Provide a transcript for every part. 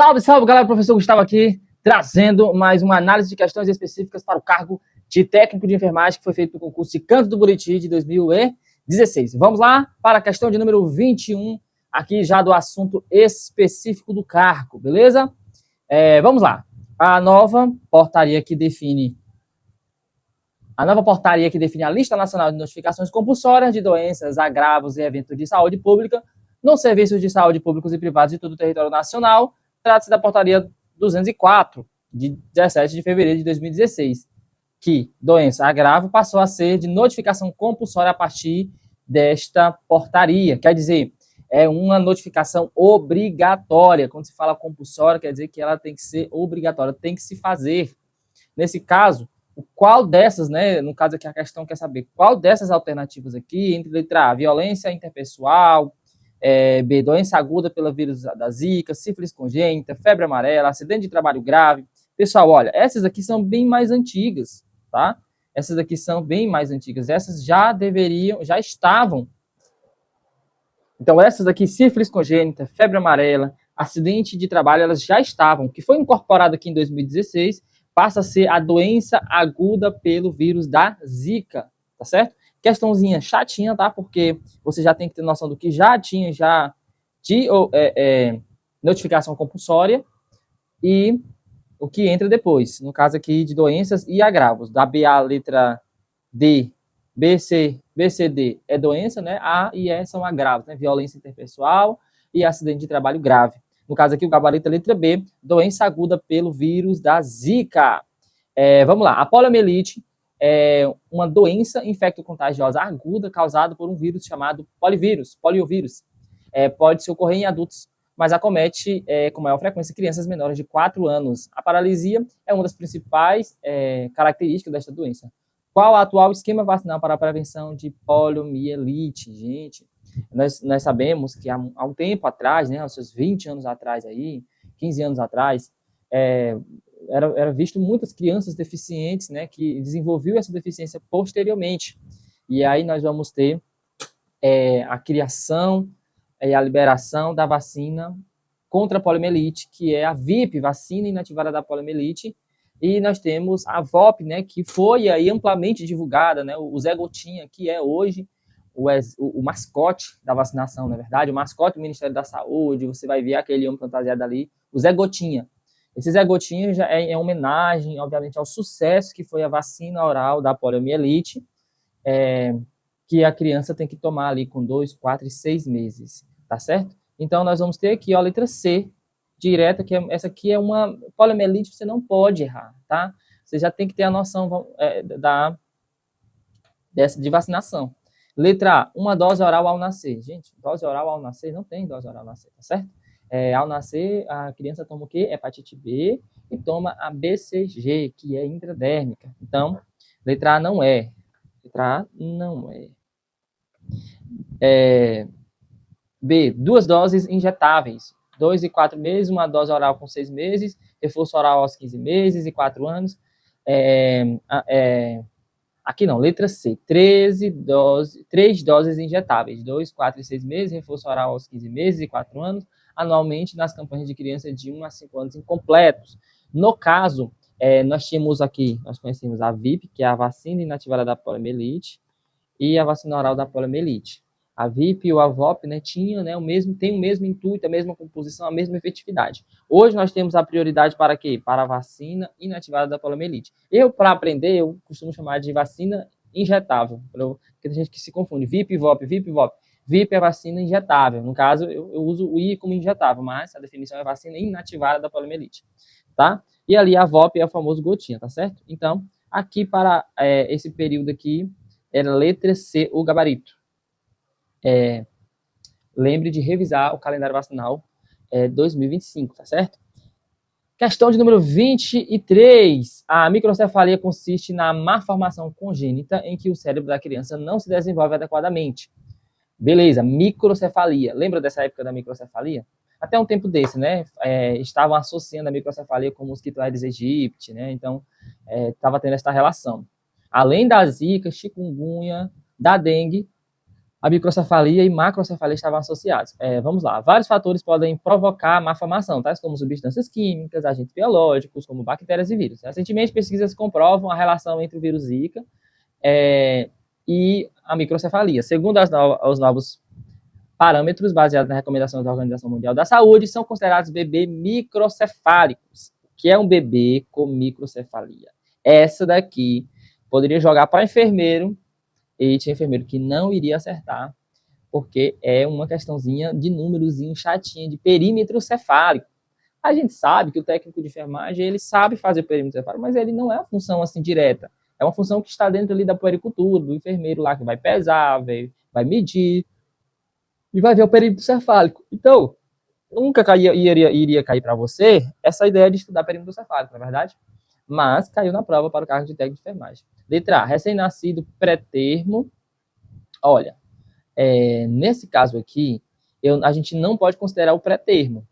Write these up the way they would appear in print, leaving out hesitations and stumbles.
Salve, salve, galera. O professor Gustavo aqui, trazendo mais uma análise de questões específicas para o cargo de técnico de enfermagem que foi feito no concurso de Canto do Buriti de 2016. Vamos lá para a questão de número 21, aqui já do assunto específico do cargo, beleza? Vamos lá. A nova portaria que define a Lista Nacional de Notificações Compulsórias de Doenças, Agravos e Eventos de Saúde Pública nos serviços de saúde públicos e privados de todo o território nacional. Trata-se da portaria 204, de 17 de fevereiro de 2016, que doença agravo passou a ser de notificação compulsória a partir desta portaria. Quer dizer, é uma notificação obrigatória. Quando se fala compulsória, quer dizer que ela tem que ser obrigatória, tem que se fazer. Nesse caso, qual dessas, né? No caso aqui a questão quer saber qual dessas alternativas aqui, entre letra A, violência interpessoal, B, doença aguda pelo vírus da Zika, sífilis congênita, febre amarela, acidente de trabalho grave. Pessoal, olha, essas aqui são bem mais antigas, tá? Essas aqui são bem mais antigas. Essas já estavam. Então, essas aqui, sífilis congênita, febre amarela, acidente de trabalho, elas já estavam. O que foi incorporado aqui em 2016 passa a ser a doença aguda pelo vírus da Zika, tá certo? Questãozinha chatinha, tá? Porque você já tem que ter noção do que já tinha de notificação compulsória e o que entra depois. No caso aqui de doenças e agravos. Da B a letra D, B, C, D é doença, né? A e E são agravos, né? Violência interpessoal e acidente de trabalho grave. No caso aqui, o gabarito é letra B, doença aguda pelo vírus da Zika. Vamos lá, a poliomielite é uma doença infecto-contagiosa aguda causada por um vírus chamado poliovírus. Pode ocorrer em adultos, mas acomete com maior frequência crianças menores de 4 anos. A paralisia é uma das principais características desta doença. Qual o atual esquema vacinal para a prevenção de poliomielite? Gente, nós sabemos que há um tempo atrás, né, aos seus 20 anos atrás, aí, 15 anos atrás, era visto muitas crianças deficientes, né, que desenvolviam essa deficiência posteriormente. E aí nós vamos ter a criação e a liberação da vacina contra a poliomielite, que é a VIP, vacina inativada da poliomielite, e nós temos a VOP, né, que foi aí amplamente divulgada, né, o Zé Gotinha, que é hoje o mascote da vacinação, na verdade, o mascote do Ministério da Saúde. Você vai ver aquele homem fantasiado ali, o Zé Gotinha. Esse Zé Gotinha já é homenagem, obviamente, ao sucesso que foi a vacina oral da poliomielite, que a criança tem que tomar ali com 2, 4 e 6 meses, tá certo? Então, nós vamos ter aqui, ó, a letra C, direta, que essa aqui é uma poliomielite, você não pode errar, tá? Você já tem que ter a noção de vacinação. Letra A, uma dose oral ao nascer. Gente, dose oral ao nascer? Não tem dose oral ao nascer, tá certo? Ao nascer, a criança toma o quê? Hepatite B e toma a BCG, que é intradérmica. Então, letra A não é. Letra A não é. B, 2 doses injetáveis. 2 e 4 meses, uma dose oral com 6 meses, reforço oral aos 15 meses e 4 anos. Aqui não, letra C, 3 doses injetáveis, 2, 4 e 6 meses, reforço oral aos 15 meses e 4 anos, anualmente nas campanhas de crianças de 1 a 5 anos incompletos. No caso, nós conhecemos a VIP, que é a vacina inativada da poliomielite, e a vacina oral da poliomielite. A VIP e o AVOP, né, tem o mesmo intuito, a mesma composição, a mesma efetividade. Hoje nós temos a prioridade para quê? Para a vacina inativada da poliomielite. Para aprender, eu costumo chamar de vacina injetável, porque tem gente que se confunde, VIP e VOP, VIP e VOP. VIP é vacina injetável, no caso eu uso o I como injetável, mas a definição é vacina inativada da poliomielite, tá? E ali a VOP é o famoso gotinha, tá certo? Então, aqui para esse período aqui, era letra C, o gabarito. Lembre de revisar o calendário vacinal 2025, tá certo? Questão de número 23. A microcefalia consiste na má formação congênita em que o cérebro da criança não se desenvolve adequadamente. Beleza, microcefalia. Lembra dessa época da microcefalia? Até um tempo desse, né? Estavam associando a microcefalia com o mosquito Aedes aegypti, né? Então, estava tendo essa relação. Além da zika, chikungunya, da dengue, A microcefalia e macrocefalia estavam associados. Vamos lá. Vários fatores podem provocar malformação, tais como substâncias químicas, agentes biológicos, como bactérias e vírus. Recentemente, pesquisas comprovam a relação entre o vírus Zika e a microcefalia. Segundo os novos parâmetros baseados na recomendação da Organização Mundial da Saúde, são considerados bebês microcefálicos, que é um bebê com microcefalia. Essa daqui poderia jogar para enfermeiro, e tinha enfermeiro que não iria acertar, porque é uma questãozinha de númerozinho chatinha, de perímetro cefálico. A gente sabe que o técnico de enfermagem, ele sabe fazer o perímetro cefálico, mas ele não é uma função assim direta. É uma função que está dentro ali da puericultura, do enfermeiro lá que vai pesar, vai medir, e vai ver o perímetro cefálico. Então, nunca iria cair para você essa ideia de estudar perímetro cefálico, não é verdade? Mas caiu na prova para o cargo de técnico de enfermagem. Letra A, recém-nascido pré-termo. Olha, nesse caso aqui, a gente não pode considerar o pré-termo,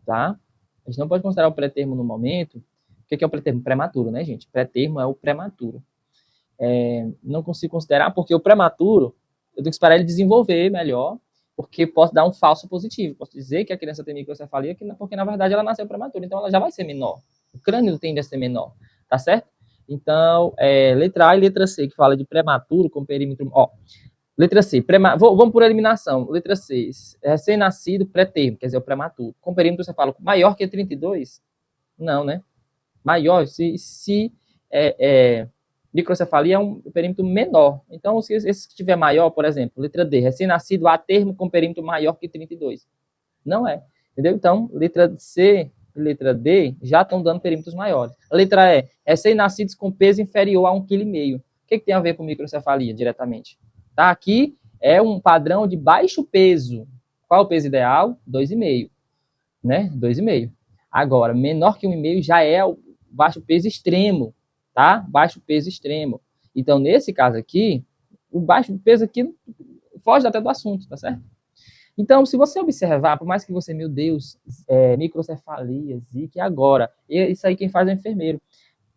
tá? A gente não pode considerar o pré-termo no momento. O que é o pré-termo? Prematuro, né, gente? Pré-termo é o prematuro. Não consigo considerar, porque o prematuro, eu tenho que esperar ele desenvolver melhor, porque posso dar um falso positivo. Posso dizer que a criança tem microcefalia, porque na verdade ela nasceu prematura, então ela já vai ser menor. O crânio tende a ser menor, tá certo? Então, letra A e letra C, que fala de prematuro com perímetro... Letra C, vamos por eliminação. Letra C, recém-nascido pré-termo, quer dizer, o prematuro. Com perímetro cefálico maior que 32? Não, né? Maior, se microcefalia é um perímetro menor. Então, se esse tiver maior, por exemplo, letra D, recém-nascido a termo com perímetro maior que 32. Não é. Entendeu? Então, letra C e letra D já estão dando perímetros maiores. A letra E, recém-nascidos com peso inferior a 1,5 kg. O que tem a ver com microcefalia diretamente? Tá? Aqui é um padrão de baixo peso. Qual é o peso ideal? 2,5. Né? 2,5. Agora, menor que 1,5 já é o baixo peso extremo, tá? Baixo peso extremo. Então, nesse caso aqui, o baixo peso aqui foge até do assunto, tá certo? Então, se você observar, por mais que você, meu Deus, microcefalia, Zika, e agora? Isso aí quem faz é o enfermeiro.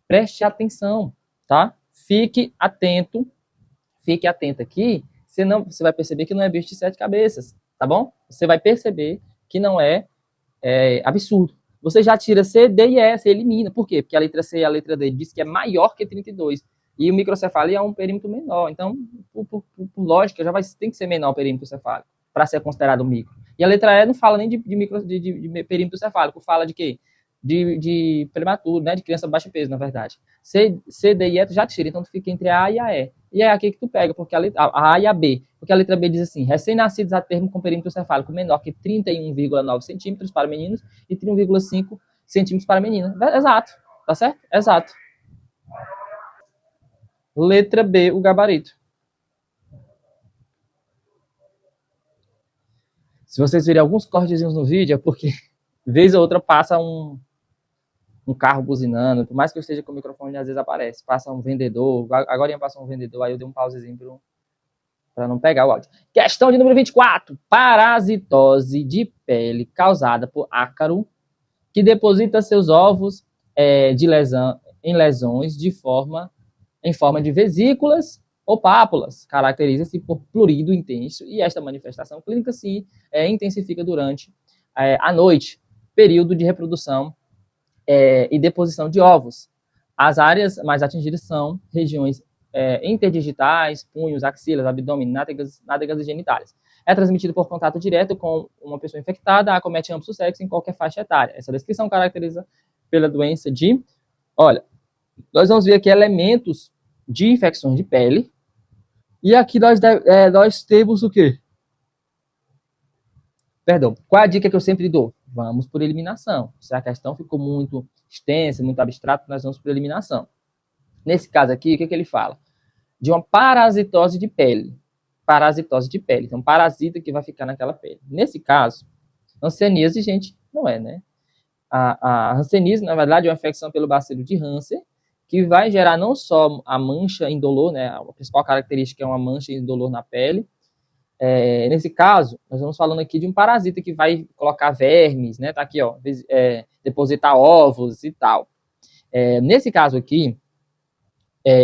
Preste atenção, tá? Fique atento aqui, você vai perceber que não é bicho de 7 cabeças, tá bom? Você vai perceber que não é absurdo. Você já tira C, D e E, você elimina. Por quê? Porque a letra C e a letra D diz que é maior que 32. E o microcefalia é um perímetro menor. Então, por lógica, tem que ser menor o perímetro cefálico para ser considerado micro. E a letra E não fala nem de perímetro cefálico, fala de quê? De prematuro, né? De criança baixo peso, na verdade. C, D e E tu já tira, então tu fica entre a e a E. E é aqui que tu pega, porque a A e a B. Porque a letra B diz assim, recém-nascidos a termo com perímetro cefálico menor que 31,9 centímetros para meninos e 31,5 centímetros para meninas. Exato, tá certo? Exato. Letra B, o gabarito. Se vocês virem alguns cortezinhos no vídeo, é porque vez ou outra passa um carro buzinando, por mais que eu esteja com o microfone, às vezes aparece, passa um vendedor, agora passou um vendedor, aí eu dei um pausezinho para não pegar o áudio. Questão de número 24. Parasitose de pele causada por ácaro que deposita seus ovos em lesões em forma de vesículas ou pápulas. Caracteriza-se por prurido intenso e esta manifestação clínica se intensifica durante a noite, período de reprodução e deposição de ovos. As áreas mais atingidas são regiões interdigitais, punhos, axilas, abdômen, nádegas e genitais. É transmitido por contato direto com uma pessoa infectada, acomete ambos os sexos em qualquer faixa etária. Essa descrição caracteriza pela doença de... Olha, nós vamos ver aqui elementos de infecções de pele. E aqui nós temos o quê? Perdão, qual a dica que eu sempre dou? Vamos por eliminação. Se a questão ficou muito extensa, muito abstrata, nós vamos por eliminação. Nesse caso aqui, o que ele fala? De uma parasitose de pele. Parasitose de pele. Então, parasita que vai ficar naquela pele. Nesse caso, hanseníase, gente, não é, né? A hanseníase, na verdade, é uma infecção pelo bacilo de Hansen, que vai gerar não só a mancha indolor, né? A principal característica é uma mancha indolor na pele. Nesse caso, nós estamos falando aqui de um parasita que vai colocar vermes, né? Tá aqui, ó, depositar ovos e tal. Nesse caso aqui,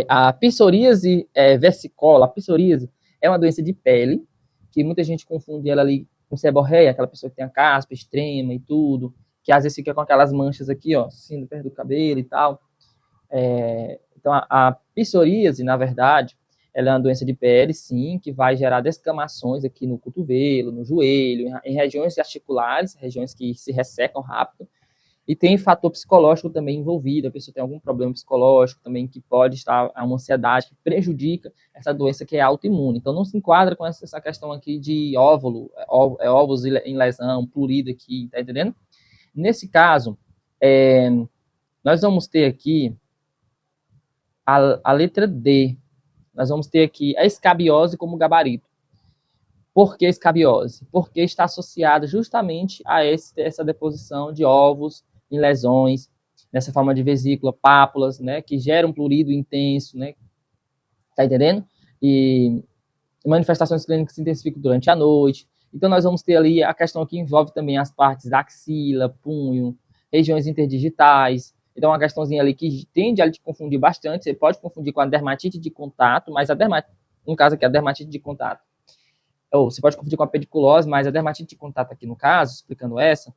a psoríase versicola, a psoríase, É uma doença de pele, que muita gente confunde ela ali com seborreia, aquela pessoa que tem a caspa extrema e tudo, que às vezes fica com aquelas manchas aqui, ó, assim, perto do cabelo e tal. Então, a psoríase, na verdade, ela é uma doença de pele, sim, que vai gerar descamações aqui no cotovelo, no joelho, em regiões articulares, regiões que se ressecam rápido. E tem fator psicológico também envolvido, a pessoa tem algum problema psicológico também que pode estar, uma ansiedade que prejudica essa doença que é autoimune. Então não se enquadra com essa questão aqui de óvulo, ovos em lesão, plurido aqui, tá entendendo? Nesse caso, nós vamos ter aqui a letra D. Nós vamos ter aqui a escabiose como gabarito. Por que escabiose? Porque está associada justamente a essa deposição de ovos em lesões, nessa forma de vesícula, pápulas, né, que geram plurido intenso, né, tá entendendo? E manifestações clínicas se intensificam durante a noite. Então, nós vamos ter ali a questão que envolve também as partes da axila, punho, regiões interdigitais. Então, uma questãozinha ali que tende a te confundir bastante. Você pode confundir com a dermatite de contato, mas no caso aqui, a dermatite de contato, ou você pode confundir com a pediculose, mas a dermatite de contato aqui no caso, explicando essa,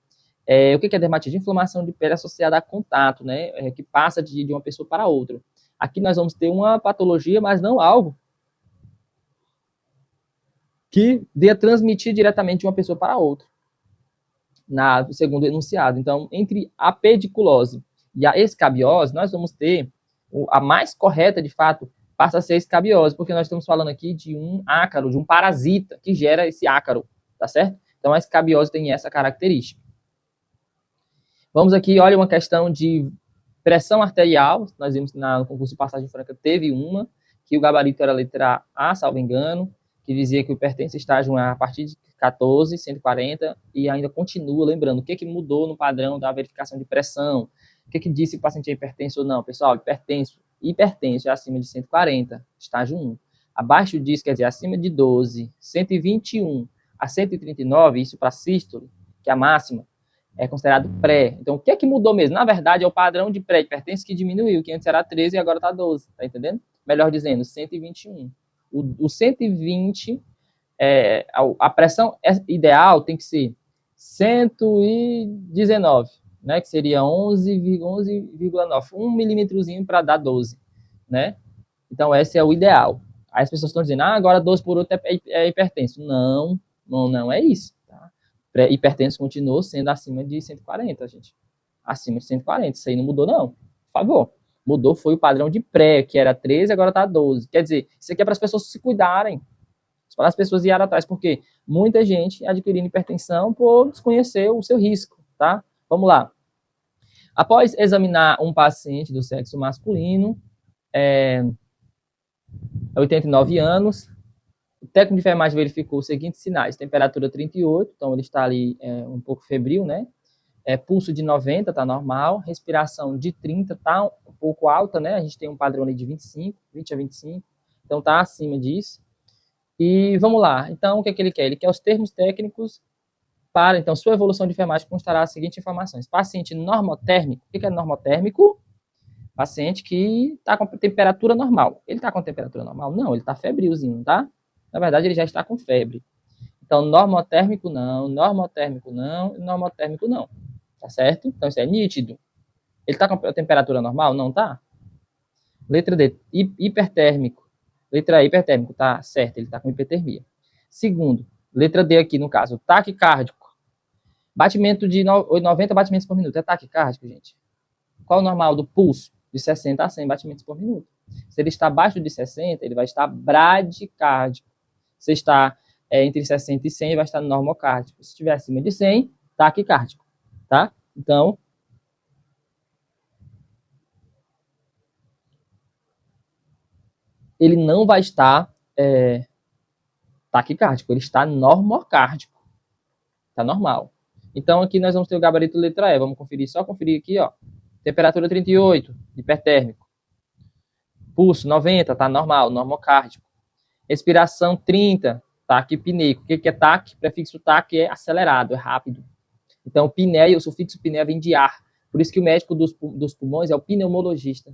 o que é dermatite? Inflamação de pele associada a contato, né? Que passa de uma pessoa para outra. Aqui nós vamos ter uma patologia, mas não algo que dê a transmitir diretamente de uma pessoa para outra, segundo o enunciado. Então, entre a pediculose e a escabiose, nós vamos ter a mais correta, de fato, passa a ser a escabiose, porque nós estamos falando aqui de um ácaro, de um parasita que gera esse ácaro, tá certo? Então, a escabiose tem essa característica. Vamos aqui, olha, uma questão de pressão arterial. Nós vimos no concurso de passagem franca, teve uma, que o gabarito era a letra A, salvo engano, que dizia que o hipertenso estágio 1 a partir de 14, 140, e ainda continua, lembrando, o que mudou no padrão da verificação de pressão, o que disse que o paciente é hipertenso ou não. Pessoal, hipertenso é acima de 140, estágio 1. Abaixo disso, quer dizer, acima de 12, 121 a 139, isso para sístole, que é a máxima, é considerado pré. Então, o que mudou mesmo? Na verdade, é o padrão de pré-hipertenso que diminuiu, que antes era 13 e agora está 12, tá entendendo? Melhor dizendo, 121. O 120, a pressão ideal tem que ser 119, né? Que seria 11,9, 1 milímetrozinho para dar 12, né? Então, esse é o ideal. Aí as pessoas estão dizendo, agora 12 por outro é hipertenso. Não é isso. Hipertenso continuou sendo acima de 140, gente. Acima de 140. Isso aí não mudou, não. Por favor. Mudou foi o padrão de pré, que era 13, agora está 12. Quer dizer, isso aqui é para as pessoas se cuidarem. Para as pessoas irem atrás, porque muita gente adquirindo hipertensão por desconhecer o seu risco, tá? Vamos lá. Após examinar um paciente do sexo masculino, 89 anos, o técnico de enfermagem verificou os seguintes sinais: temperatura 38, então ele está ali um pouco febril, né? Pulso de 90, tá normal. Respiração de 30, tá um pouco alta, né? A gente tem um padrão ali de 25, 20 a 25, então tá acima disso. E vamos lá. Então, o que ele quer? Ele quer os termos técnicos para, então, sua evolução de enfermagem constará as seguintes informações: paciente normotérmico. O que é normotérmico? Paciente que está com temperatura normal. Ele está com temperatura normal? Não, ele está febrilzinho, tá? Na verdade, ele já está com febre. Então, normotérmico não, normotérmico não, normotérmico não. Tá certo? Então, isso é nítido. Ele está com a temperatura normal? Não tá? Letra D, hipertérmico. Letra E, hipertérmico, tá certo, ele está com hipertermia. Segundo, letra D aqui, no caso, taquicárdico. Batimento de 90 batimentos por minuto. É taquicárdico, gente? Qual é o normal do pulso? De 60 a 100 batimentos por minuto. Se ele está abaixo de 60, ele vai estar bradicárdico. Se está entre 60 e 100, ele vai estar normocárdico. Se estiver acima de 100, taquicárdico. Tá? Então, ele não vai estar taquicárdico, ele está normocárdico. Está normal. Então, aqui nós vamos ter o gabarito letra E. Vamos conferir, só conferir aqui, ó. Temperatura 38, hipertérmico. Pulso 90, está normal, normocárdico. Respiração 30, taquipneico. O que é taque? Prefixo taque é acelerado, é rápido. Então, pneia, o sufixo pneia vem de ar. Por isso que o médico dos pulmões é o pneumologista,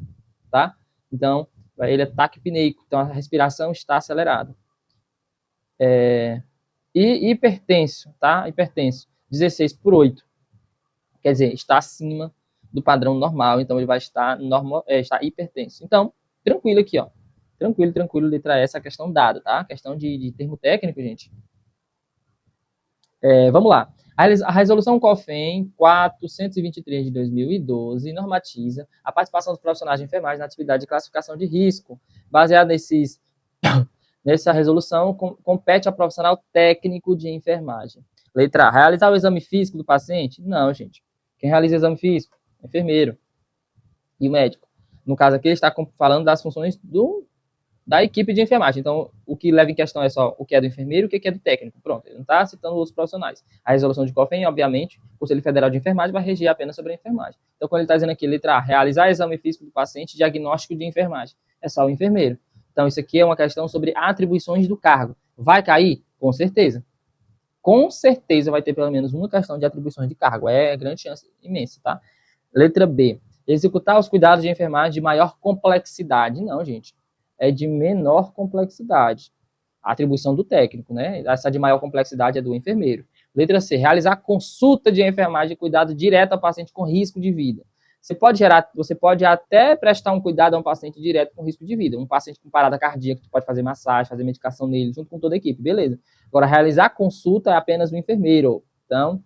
tá? Então, ele é taquipneico. Então, a respiração está acelerada. E hipertenso, tá? Hipertenso, 16 por 8. Quer dizer, está acima do padrão normal, então ele vai estar, está hipertenso. Então, tranquilo aqui, ó. Tranquilo, letra E, essa questão dada, tá? Questão de termo técnico, gente. Vamos lá. A resolução COFEN 423 de 2012 normatiza a participação dos profissionais de enfermagem na atividade de classificação de risco. Baseado nessa resolução, compete ao profissional técnico de enfermagem. Letra A. Realizar o exame físico do paciente? Não, gente. Quem realiza o exame físico? É o enfermeiro e o médico. No caso aqui, ele está falando das funções da equipe de enfermagem. Então, o que leva em questão é só o que é do enfermeiro e o que é do técnico. Pronto, ele não está citando os profissionais. A resolução de COFEN, obviamente, o Conselho Federal de Enfermagem vai reger apenas sobre a enfermagem. Então, quando ele está dizendo aqui, letra A, realizar exame físico do paciente, diagnóstico de enfermagem, é só o enfermeiro. Então, isso aqui é uma questão sobre atribuições do cargo. Vai cair? Com certeza. Com certeza vai ter pelo menos uma questão de atribuições de cargo. É grande chance imensa, tá? Letra B. Executar os cuidados de enfermagem de maior complexidade. Não, gente. É de menor complexidade. A atribuição do técnico, né? Essa de maior complexidade é do enfermeiro. Letra C. Realizar consulta de enfermagem de cuidado direto ao paciente com risco de vida. Você pode até prestar um cuidado a um paciente direto com risco de vida. Um paciente com parada cardíaca, tu pode fazer massagem, fazer medicação nele, junto com toda a equipe, beleza. Agora, realizar consulta é apenas do enfermeiro. Então,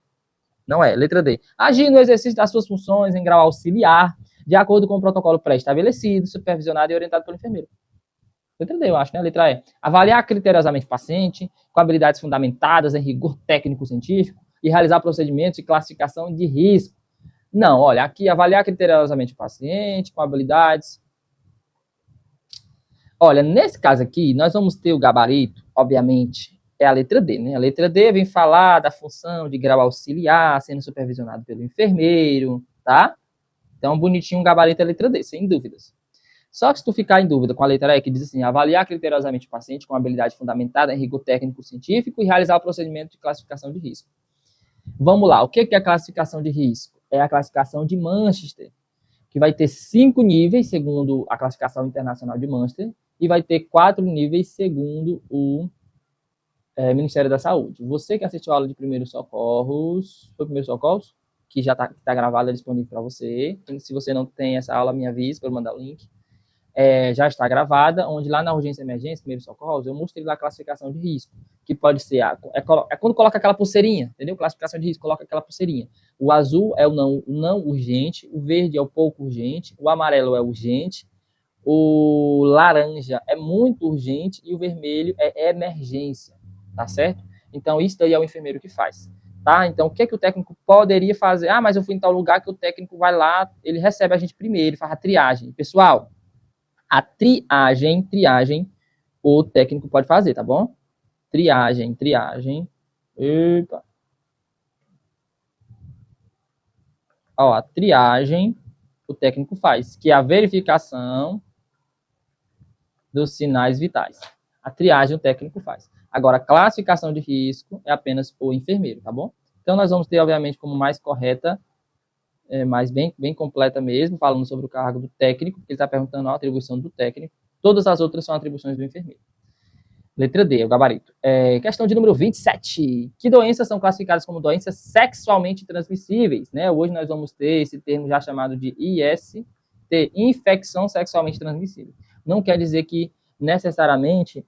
não é. Letra D. Agir no exercício das suas funções em grau auxiliar, de acordo com o protocolo pré-estabelecido, supervisionado e orientado pelo enfermeiro. Letra D, eu acho, né? Letra E. Avaliar criteriosamente o paciente, com habilidades fundamentadas em rigor técnico-científico, e realizar procedimentos de classificação de risco. Não, olha, aqui avaliar criteriosamente o paciente, com habilidades. Olha, nesse caso aqui, nós vamos ter o gabarito, obviamente, é a letra D, né? A letra D vem falar da função de grau auxiliar, sendo supervisionado pelo enfermeiro, tá? Então, bonitinho, o gabarito é a letra D, sem dúvidas. Só que se tu ficar em dúvida com a letra E, que diz assim, avaliar criteriosamente o paciente com habilidade fundamentada em rigor técnico-científico e realizar o procedimento de classificação de risco. Vamos lá, o que é a classificação de risco? É a classificação de Manchester, que vai ter 5 níveis, segundo a classificação internacional de Manchester, e vai ter 4 níveis, segundo o Ministério da Saúde. Você que assistiu a aula de Primeiros Socorros, foi Primeiros Socorros? Que já está gravada, disponível para você. Se você não tem essa aula, me avise para eu mandar o link. Já está gravada, onde lá na urgência e emergência, Primeiros Socorros, eu mostrei lá a classificação de risco, que pode ser, quando coloca aquela pulseirinha, entendeu? Classificação de risco, coloca aquela pulseirinha. O azul é o não urgente, o verde é o pouco urgente, o amarelo é urgente, o laranja é muito urgente e o vermelho é emergência, tá certo? Então, isso daí é o enfermeiro que faz, tá? Então, o que o técnico poderia fazer? Ah, mas eu fui em tal lugar que o técnico vai lá, ele recebe a gente primeiro, faz a triagem. Pessoal, a triagem, o técnico pode fazer, tá bom? Triagem. Epa. Ó, a triagem o técnico faz, que é a verificação dos sinais vitais. A triagem o técnico faz. Agora, a classificação de risco é apenas o enfermeiro, tá bom? Então, nós vamos ter, obviamente, como mais correta, mais bem completa mesmo, falando sobre o cargo do técnico, porque ele está perguntando a atribuição do técnico. Todas as outras são atribuições do enfermeiro. Letra D, o gabarito. Questão de número 27. Que doenças são classificadas como doenças sexualmente transmissíveis? Né? Hoje nós vamos ter esse termo já chamado de IST, infecção sexualmente transmissível. Não quer dizer que necessariamente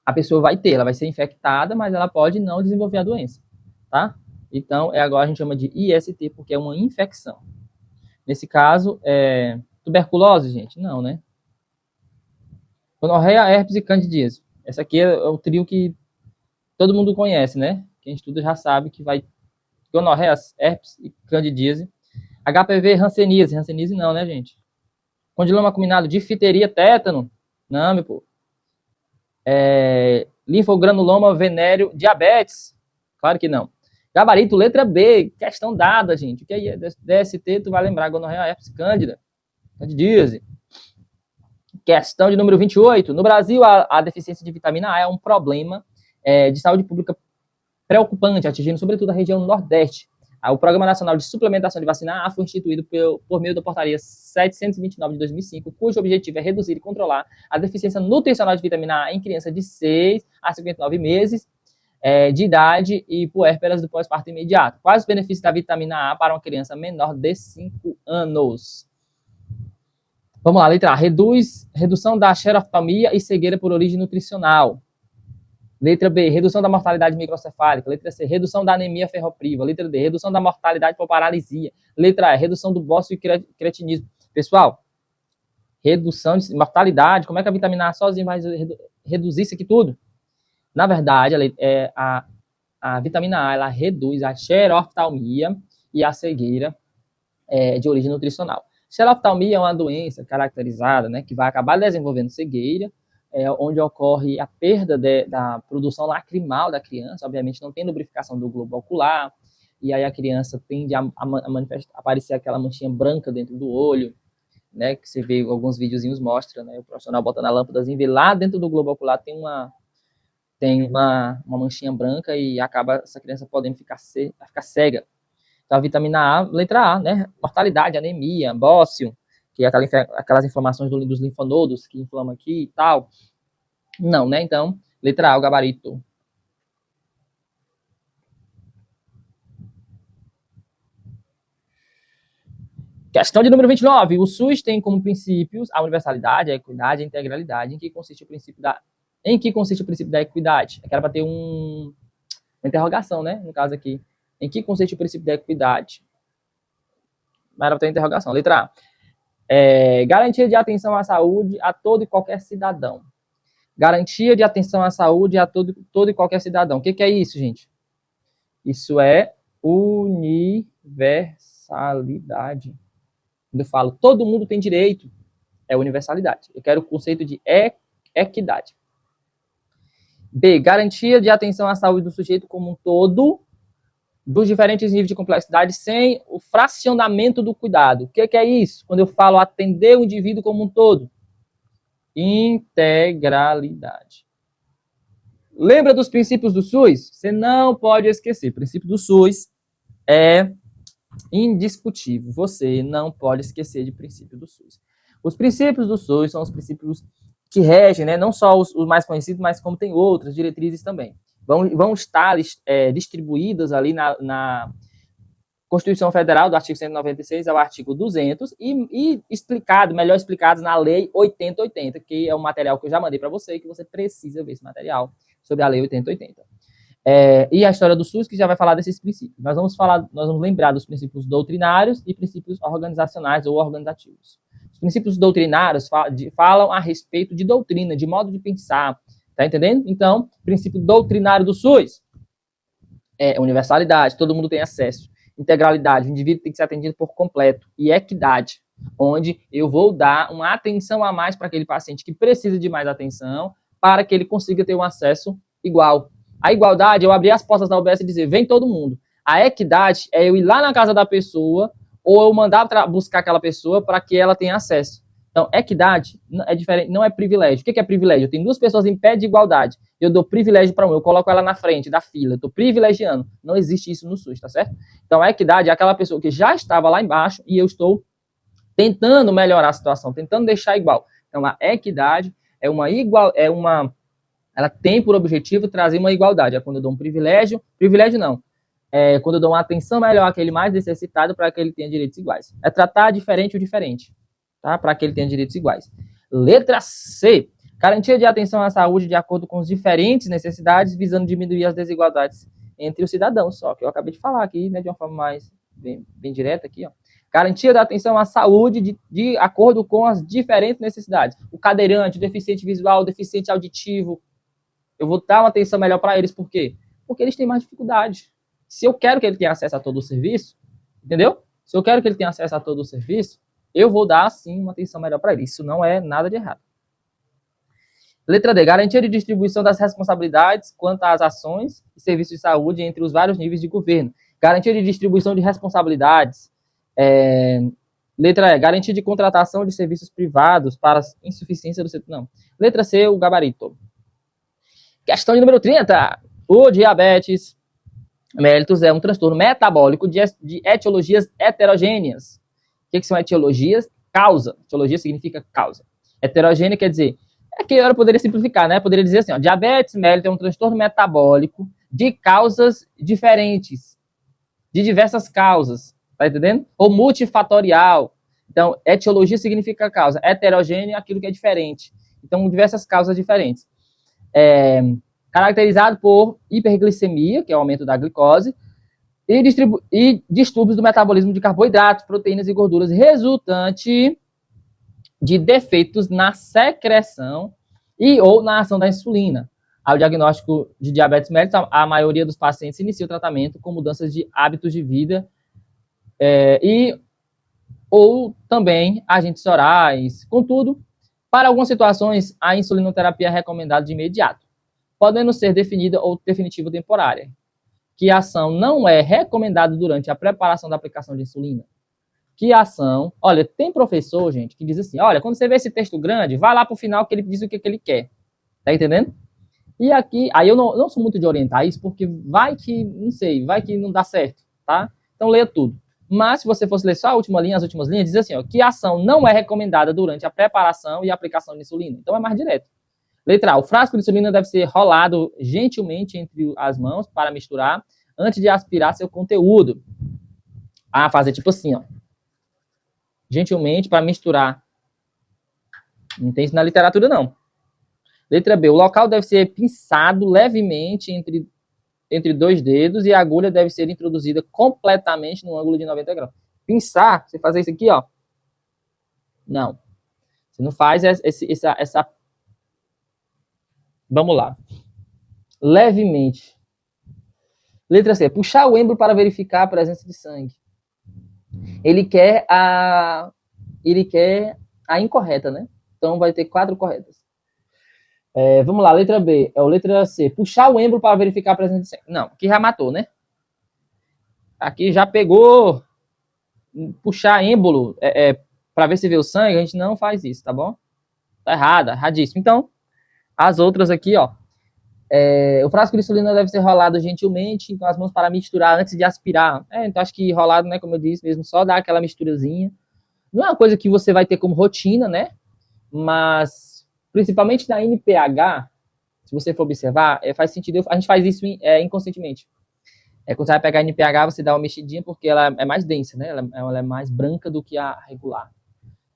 a pessoa vai ter, ela vai ser infectada, mas ela pode não desenvolver a doença, tá? Então, agora a gente chama de IST, porque é uma infecção. Nesse caso, tuberculose, gente? Não, né? Gonorreia, herpes e candidíase. Essa aqui é o trio que todo mundo conhece, né? Quem estuda já sabe que vai gonorreia, herpes e candidíase. HPV, hanseníase. Hanseníase não, né, gente? Condiloma acuminado, difteria, tétano. Não, meu povo. Linfogranuloma, venéreo, diabetes. Claro que não. Gabarito, letra B. Questão dada, gente. O que é DST? Tu vai lembrar. Gonorreia, herpes, cândida. Candidíase. Questão de número 28. No Brasil, a deficiência de vitamina A é um problema de saúde pública preocupante, atingindo sobretudo a região nordeste. O Programa Nacional de Suplementação de Vacina A foi instituído por meio da Portaria 729 de 2005, cujo objetivo é reduzir e controlar a deficiência nutricional de vitamina A em crianças de 6 a 59 meses de idade e puérperas do pós-parto imediato. Quais os benefícios da vitamina A para uma criança menor de 5 anos? Vamos lá, letra A. Redução da xeroftalmia e cegueira por origem nutricional. Letra B, redução da mortalidade microcefálica. Letra C, redução da anemia ferropriva. Letra D, redução da mortalidade por paralisia. Letra E, redução do bócio e cretinismo. Pessoal, redução de mortalidade, como é que a vitamina A sozinha vai reduzir isso aqui tudo? Na verdade, a vitamina A, ela reduz a xeroftalmia e a cegueira de origem nutricional. Xeroftalmia é uma doença caracterizada, né, que vai acabar desenvolvendo cegueira, onde ocorre a perda da produção lacrimal da criança, obviamente não tem lubrificação do globo ocular, e aí a criança tende a aparecer aquela manchinha branca dentro do olho, né, que você vê alguns videozinhos mostra, né, o profissional botando a lâmpadazinha, vê lá dentro do globo ocular tem uma manchinha branca e acaba essa criança podendo ficar cega. Então, a vitamina A, letra A, né, mortalidade, anemia, bócio, que é aquelas inflamações dos linfonodos que inflamam aqui e tal. Não, né? Então, letra A, o gabarito. Questão de número 29. O SUS tem como princípios a universalidade, a equidade, a integralidade. Em que consiste o princípio da equidade? Era para ter uma interrogação, né? No caso aqui. Em que consiste o princípio da equidade? Mas era para ter uma interrogação. Letra A. Garantia de atenção à saúde a todo e qualquer cidadão. Garantia de atenção à saúde a todo e qualquer cidadão. O que é isso, gente? Isso é universalidade. Quando eu falo todo mundo tem direito, é universalidade. Eu quero o conceito de equidade. B. Garantia de atenção à saúde do sujeito como um todo, dos diferentes níveis de complexidade, sem o fracionamento do cuidado. O que é isso? Quando eu falo atender o indivíduo como um todo. Integralidade. Lembra dos princípios do SUS? Você não pode esquecer. O princípio do SUS é indiscutível. Você não pode esquecer de princípio do SUS. Os princípios do SUS são os princípios que regem, né, não só os mais conhecidos, mas como tem outras diretrizes também. Vão estar distribuídas ali na Constituição Federal, do artigo 196 ao artigo 200, e melhor explicados na Lei 8080, que é um material que eu já mandei para você, que você precisa ver esse material sobre a Lei 8080. E a história do SUS, que já vai falar desses princípios. Nós vamos lembrar dos princípios doutrinários e princípios organizacionais ou organizativos. Os princípios doutrinários falam a respeito de doutrina, de modo de pensar. Tá entendendo? Então, princípio doutrinário do SUS é universalidade, todo mundo tem acesso. Integralidade, o indivíduo tem que ser atendido por completo. E equidade, onde eu vou dar uma atenção a mais para aquele paciente que precisa de mais atenção, para que ele consiga ter um acesso igual. A igualdade é eu abrir as portas da UBS e dizer, vem todo mundo. A equidade é eu ir lá na casa da pessoa ou eu mandar buscar aquela pessoa para que ela tenha acesso. Então, equidade é diferente, não é privilégio. O que é privilégio? Eu tenho duas pessoas em pé de igualdade. Eu dou privilégio para um, eu coloco ela na frente da fila, eu estou privilegiando. Não existe isso no SUS, tá certo? Então, a equidade é aquela pessoa que já estava lá embaixo e eu estou tentando melhorar a situação, tentando deixar igual. Então, a equidade ela tem por objetivo trazer uma igualdade. É quando eu dou um privilégio não. É quando eu dou uma atenção melhor àquele mais necessitado para que ele tenha direitos iguais. É tratar diferente o diferente, tá? Para que ele tenha direitos iguais. Letra C. Garantia de atenção à saúde de acordo com as diferentes necessidades, visando diminuir as desigualdades entre os cidadãos. Só que eu acabei de falar aqui, né, de uma forma mais bem direta aqui, ó. Garantia da atenção à saúde de acordo com as diferentes necessidades. O cadeirante, o deficiente visual, o deficiente auditivo, eu vou dar uma atenção melhor para eles. Por quê? Porque eles têm mais dificuldade. Se eu quero que ele tenha acesso a todo o serviço, entendeu? Se eu quero que ele tenha acesso a todo o serviço, eu vou dar, sim, uma atenção melhor para ele. Isso não é nada de errado. Letra D. Garantia de distribuição das responsabilidades quanto às ações e serviços de saúde entre os vários níveis de governo. Garantia de distribuição de responsabilidades. Letra E. Garantia de contratação de serviços privados para insuficiência do setor. Não. Letra C. O gabarito. Questão de número 30. O diabetes Mellitus é um transtorno metabólico de etiologias heterogêneas. O que são etiologias? Causa. Etiologia significa causa. Heterogênea quer dizer, aqui eu poderia simplificar, né? Poderia dizer assim, ó, diabetes mellitus é um transtorno metabólico de causas diferentes, de diversas causas, tá entendendo? Ou multifatorial. Então, etiologia significa causa, heterogênea é aquilo que é diferente. Então, diversas causas diferentes. Caracterizado por hiperglicemia, que é o aumento da glicose, e distúrbios do metabolismo de carboidratos, proteínas e gorduras, resultante de defeitos na secreção e ou na ação da insulina. Ao diagnóstico de diabetes mellitus, a maioria dos pacientes inicia o tratamento com mudanças de hábitos de vida ou também agentes orais. Contudo, para algumas situações, a insulinoterapia é recomendada de imediato, podendo ser definida ou definitiva ou temporária. Que a ação não é recomendada durante a preparação da aplicação de insulina. Que a ação... Olha, tem professor, gente, que diz assim, olha, quando você vê esse texto grande, vai lá pro final que ele diz o que ele quer. Tá entendendo? E aqui, aí eu não sou muito de orientar isso, porque vai que, não sei, vai que não dá certo, tá? Então leia tudo. Mas se você fosse ler só a última linha, as últimas linhas, diz assim, ó, que a ação não é recomendada durante a preparação e aplicação de insulina. Então é mais direto. Letra A, o frasco de insulina deve ser rolado gentilmente entre as mãos para misturar antes de aspirar seu conteúdo. Fazer tipo assim, ó. Gentilmente para misturar. Não tem isso na literatura, não. Letra B, o local deve ser pinçado levemente entre dois dedos e a agulha deve ser introduzida completamente no ângulo de 90 graus. Pinçar, você fazer isso aqui, ó. Não. Você não faz essa... Vamos lá. Levemente. Letra C, puxar o êmbolo para verificar a presença de sangue. Ele quer a incorreta, né? Então vai ter 4 corretas. Vamos lá, letra B. Letra C, puxar o êmbolo para verificar a presença de sangue. Não, aqui já matou, né? Aqui já pegou. Puxar êmbolo para ver se vê o sangue, a gente não faz isso, tá bom? Tá erradíssimo. Então, as outras aqui, ó. O frasco de insulina deve ser rolado gentilmente com as mãos para misturar antes de aspirar. Então acho que rolado, né, como eu disse mesmo, só dar aquela misturazinha. Não é uma coisa que você vai ter como rotina, né? Mas, principalmente na NPH, se você for observar, faz sentido, a gente faz isso inconscientemente. Quando você vai pegar a NPH, você dá uma mexidinha porque ela é mais densa, né? Ela é mais branca do que a regular.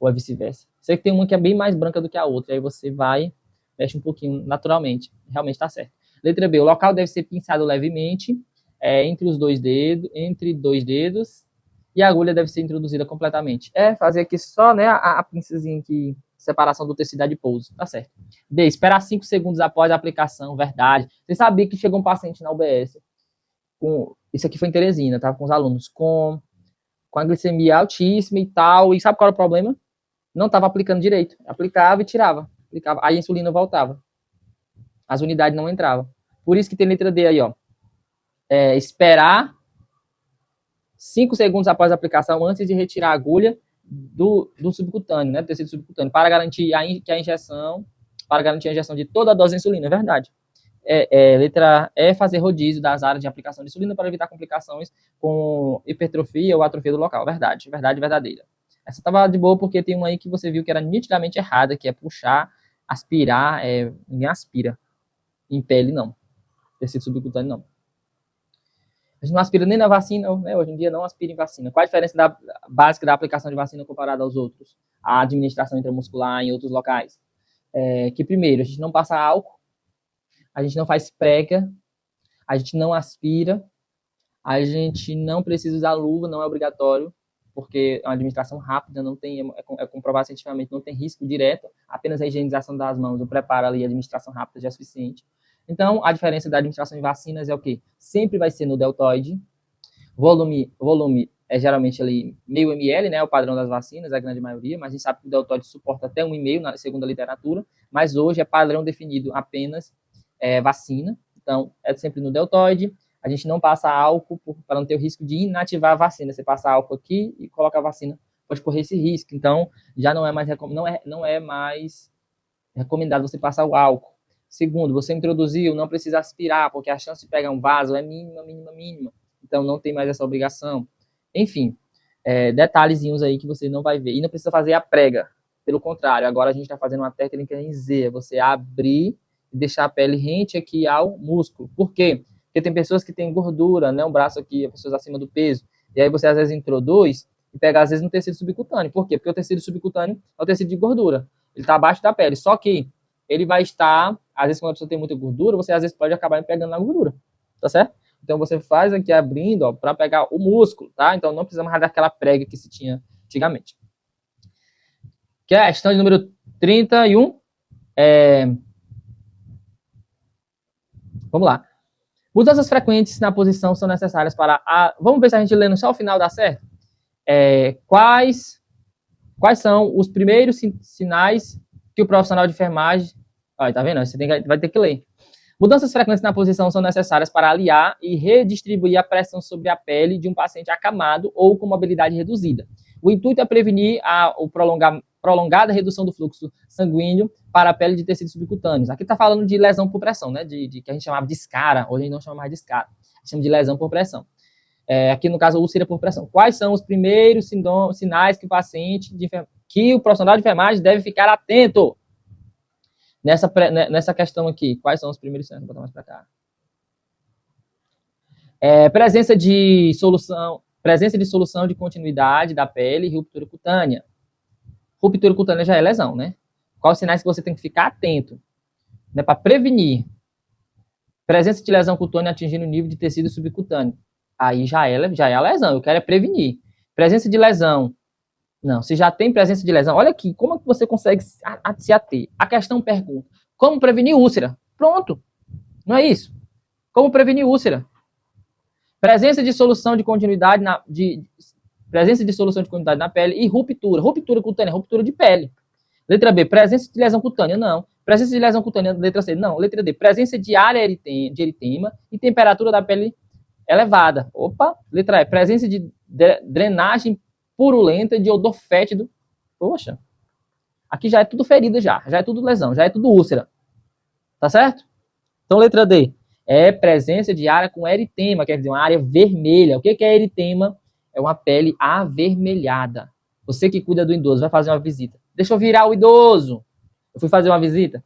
Ou é vice-versa. Sei que tem uma que é bem mais branca do que a outra, aí você vai, mexe um pouquinho naturalmente. Realmente tá certo. Letra B, o local deve ser pinçado levemente entre dois dedos, e a agulha deve ser introduzida completamente. Fazer aqui só, né, a pinçazinha aqui, separação do tecido adiposo, tá certo. D, esperar 5 segundos após a aplicação, verdade. Você sabia que chegou um paciente na UBS isso aqui foi em Teresina, tava com os alunos, com a glicemia altíssima e tal, e sabe qual era o problema? Não estava aplicando direito. Aplicava e tirava. Aí a insulina voltava. As unidades não entravam. Por isso que tem letra D aí, ó. Esperar 5 segundos após a aplicação, antes de retirar a agulha do subcutâneo, né? Do tecido subcutâneo, para garantir a injeção de toda a dose de insulina, é verdade. Letra E, fazer rodízio das áreas de aplicação de insulina para evitar complicações com hipertrofia ou atrofia do local. Verdade verdadeira. Essa tava de boa porque tem uma aí que você viu que era nitidamente errada, que é puxar, aspirar, ninguém aspira em pele, não. Tecido subcutâneo, não. A gente não aspira nem na vacina, né? Hoje em dia não aspira em vacina. Qual a diferença básica da aplicação de vacina comparada aos outros? A administração intramuscular em outros locais. Que primeiro, a gente não passa álcool, a gente não faz prega, a gente não aspira, a gente não precisa usar luva, não é obrigatório, porque é uma administração rápida, não tem, é comprovado cientificamente, não tem risco direto, apenas a higienização das mãos, o preparo ali, a administração rápida já é suficiente. Então, a diferença da administração de vacinas é o quê? Sempre vai ser no deltoide, volume geralmente ali meio ml, né, o padrão das vacinas, a grande maioria, mas a gente sabe que o deltoide suporta até 1,5 segundo a literatura, mas hoje é padrão definido apenas vacina, então é sempre no deltoide. A gente não passa álcool para não ter o risco de inativar a vacina. Você passa álcool aqui e coloca a vacina, pode correr esse risco. Então, já não é mais recomendado você passar o álcool. Segundo, você introduziu, não precisa aspirar, porque a chance de pegar um vaso é mínima, mínima, mínima. Então, não tem mais essa obrigação. Enfim, detalhezinhos aí que você não vai ver. E não precisa fazer a prega. Pelo contrário, agora a gente está fazendo uma técnica em Z. É você abrir e deixar a pele rente aqui ao músculo. Por quê? Porque tem pessoas que têm gordura, né? Um braço aqui, pessoas acima do peso. E aí você, às vezes, introduz e pega, às vezes, no tecido subcutâneo. Por quê? Porque o tecido subcutâneo é o tecido de gordura. Ele está abaixo da pele. Só que ele vai estar, às vezes, quando a pessoa tem muita gordura, você, às vezes, pode acabar pegando na gordura. Tá certo? Então, você faz aqui abrindo, para pegar o músculo, tá? Então, não precisa mais daquela prega que se tinha antigamente. Questão de número 31. Vamos lá. Mudanças frequentes na posição são necessárias para a... Vamos ver se a gente lendo só o final dá certo? Quais são os primeiros sinais que o profissional de enfermagem... Tá vendo? Você vai ter que ler. Mudanças frequentes na posição são necessárias para aliar e redistribuir a pressão sobre a pele de um paciente acamado ou com mobilidade reduzida. O intuito é prevenir a prolongada redução do fluxo sanguíneo para a pele de tecidos subcutâneos. Aqui está falando de lesão por pressão, né? Que a gente chamava de escara, hoje a gente não chama mais de escara, a gente chama de lesão por pressão. Aqui no caso, úlcera por pressão. Quais são os primeiros sinais que o profissional de enfermagem deve ficar atento? Nessa questão aqui, quais são os primeiros sinais? Vou botar mais para cá. Presença de solução de continuidade da pele e ruptura cutânea. Ruptura cutânea já é lesão, né? Quais os sinais que você tem que ficar atento? Né, para prevenir. Presença de lesão cutânea atingindo o nível de tecido subcutâneo. Aí já é a lesão, eu quero prevenir. Presença de lesão. Não, se já tem presença de lesão, olha aqui, como é que você consegue se ater? A questão pergunta, como prevenir úlcera? Pronto, não é isso? Como prevenir úlcera? Presença de solução de continuidade na pele e ruptura. Ruptura cutânea, ruptura de pele. Letra B, presença de lesão cutânea, não. Presença de lesão cutânea, letra C, não. Letra D, presença de área de eritema e temperatura da pele elevada. Opa, letra E, presença de drenagem purulenta de odor fétido. Poxa, aqui já é tudo ferida já é tudo lesão, já é tudo úlcera. Tá certo? Então, letra D, presença de área com eritema, quer dizer, uma área vermelha. O que é eritema? É uma pele avermelhada. Você que cuida do idoso, vai fazer uma visita. Deixa eu virar o idoso. Eu fui fazer uma visita.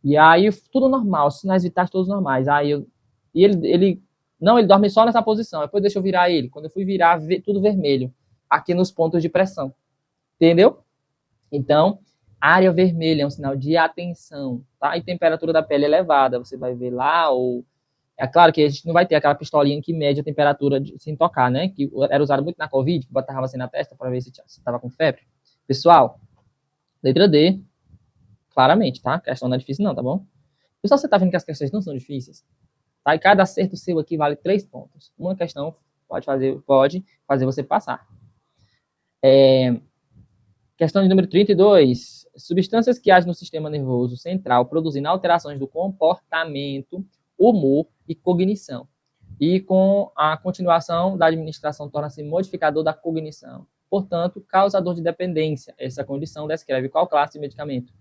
E aí, tudo normal, sinais vitais todos normais. Aí ele dorme só nessa posição. Depois deixa eu virar ele. Quando eu fui virar, tudo vermelho. Aqui nos pontos de pressão. Entendeu? Então, área vermelha é um sinal de atenção, tá? E temperatura da pele elevada. Você vai ver lá, ou... É claro que a gente não vai ter aquela pistolinha que mede a temperatura sem tocar, né? Que era usado muito na Covid, que botava assim na testa para ver se estava com febre. Pessoal, letra D, claramente, tá? A questão não é difícil não, tá bom? Pessoal, você tá vendo que as questões não são difíceis? Tá? E cada acerto seu aqui vale 3 pontos. Uma questão pode fazer você passar. Questão de número 32. Substâncias que agem no sistema nervoso central, produzindo alterações do comportamento, humor e cognição. E com a continuação da administração torna-se modificador da cognição. Portanto, causador de dependência. Essa condição descreve qual classe de medicamento?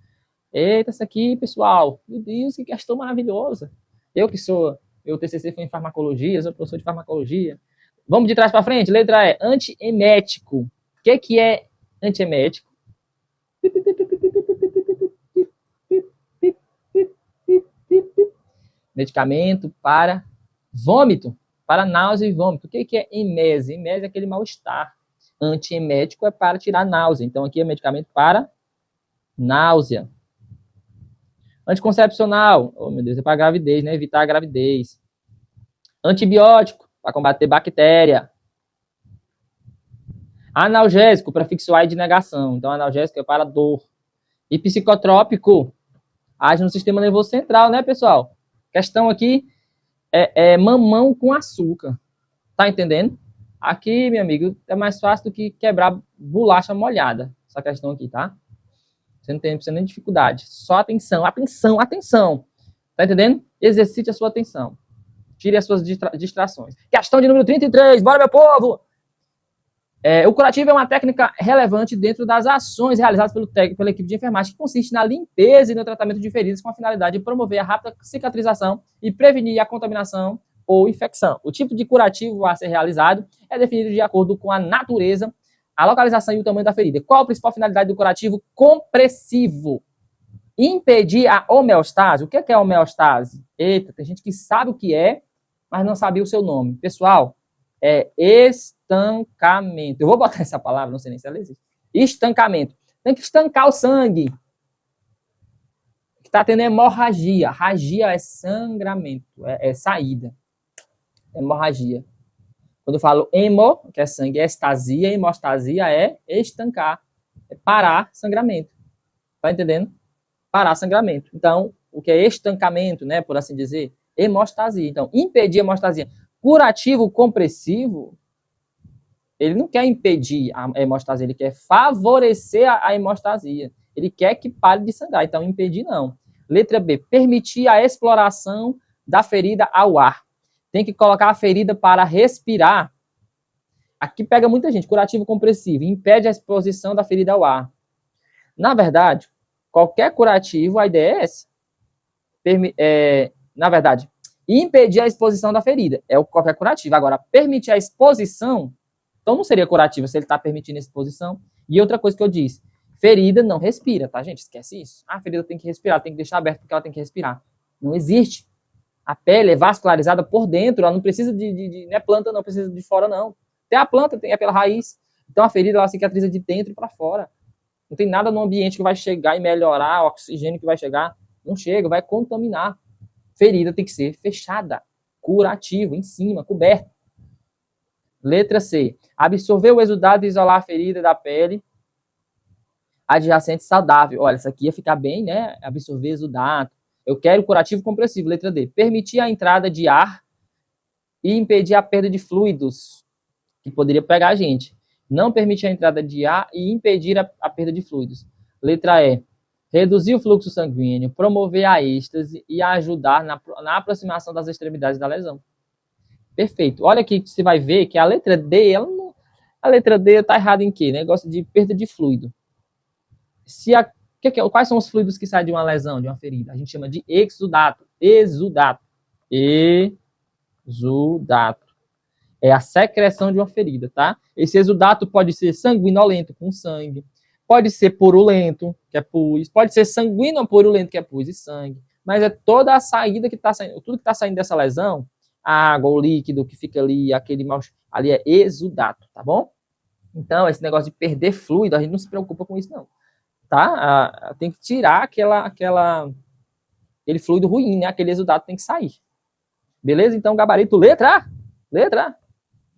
Eita, essa aqui, pessoal. Meu Deus, que questão maravilhosa. Meu TCC foi em farmacologia, sou professor de farmacologia. Vamos de trás para frente? Letra E, antiemético. O que é antiemético? Medicamento para vômito, para náusea e vômito. O que é emese? Emese é aquele mal-estar. Antiemético é para tirar náusea. Então, aqui é medicamento para náusea. Anticoncepcional. Oh, meu Deus, é para gravidez, né? Evitar a gravidez. Antibiótico, para combater bactéria. Analgésico, para fixuar de negação. Então, analgésico é para dor. E psicotrópico, age no sistema nervoso central, né, pessoal? Questão aqui é mamão com açúcar. Tá entendendo? Aqui, meu amigo, é mais fácil do que quebrar bolacha molhada. Essa questão aqui, tá? Você não tem nem dificuldade. Só atenção, atenção, atenção. Tá entendendo? Exercite a sua atenção. Tire as suas distrações. Questão de número 33. Bora, meu povo! O curativo é uma técnica relevante dentro das ações realizadas pela equipe de enfermagem, que consiste na limpeza e no tratamento de feridas com a finalidade de promover a rápida cicatrização e prevenir a contaminação ou infecção. O tipo de curativo a ser realizado é definido de acordo com a natureza, a localização e o tamanho da ferida. Qual a principal finalidade do curativo compressivo? Impedir a homeostase. O que é a homeostase? Eita, tem gente que sabe o que é, mas não sabia o seu nome. Pessoal, é estancamento. Eu vou botar essa palavra, não sei nem se ela existe. Estancamento. Tem que estancar o sangue. Está tendo hemorragia. Ragia é sangramento, é saída. Hemorragia. Quando eu falo hemo, que é sangue, é estasia, hemostasia é estancar, é parar sangramento. Tá entendendo? Parar sangramento. Então, o que é estancamento, né, por assim dizer, hemostasia. Então, impedir a hemostasia. Curativo compressivo, ele não quer impedir a hemostasia, ele quer favorecer a hemostasia. Ele quer que pare de sangrar. Então, impedir não. Letra B, permitir a exploração da ferida ao ar. Tem que colocar a ferida para respirar. Aqui pega muita gente. Curativo compressivo, impede a exposição da ferida ao ar. Na verdade, qualquer curativo, a ideia é essa. Na verdade, impedir a exposição da ferida é qualquer curativo. Agora, permitir a exposição, então não seria curativo se ele está permitindo a exposição. E outra coisa que eu disse, ferida não respira, tá, gente? Esquece isso. A ferida tem que respirar, tem que deixar aberta porque ela tem que respirar. Não existe. A pele é vascularizada por dentro, ela não precisa não é planta, não precisa de fora, não. Tem a planta, é pela raiz. Então a ferida, ela cicatriza de dentro para fora. Não tem nada no ambiente que vai chegar e melhorar, o oxigênio que vai chegar. Não chega, vai contaminar. Ferida tem que ser fechada, curativo, em cima, coberto. Letra C. Absorver o exudado e isolar a ferida da pele adjacente saudável. Olha, isso aqui ia ficar bem, né? Absorver exudado. Eu quero curativo compressivo. Letra D. Permitir a entrada de ar e impedir a perda de fluidos, que poderia pegar a gente. Não permitir a entrada de ar e impedir a perda de fluidos. Letra E. Reduzir o fluxo sanguíneo, promover a êxtase e ajudar na aproximação das extremidades da lesão. Perfeito. Olha aqui que você vai ver que a letra D, a letra D está errada em quê? Negócio de perda de fluido. Quais são os fluidos que saem de uma lesão, de uma ferida? A gente chama de exudato. Exudato. Exudato. É a secreção de uma ferida, tá? Esse exudato pode ser sanguinolento, com sangue. Pode ser purulento, que é pus. Pode ser sanguinopurulento, que é pus e sangue. Mas é toda a saída que está saindo, tudo que está saindo dessa lesão, a água, o líquido que fica ali, aquele mal, ali é exudato, tá bom? Então, esse negócio de perder fluido, a gente não se preocupa com isso, não. Tá? Tem que tirar aquele fluido ruim, né? Aquele exudato tem que sair. Beleza? Então, gabarito, letra A. Letra A.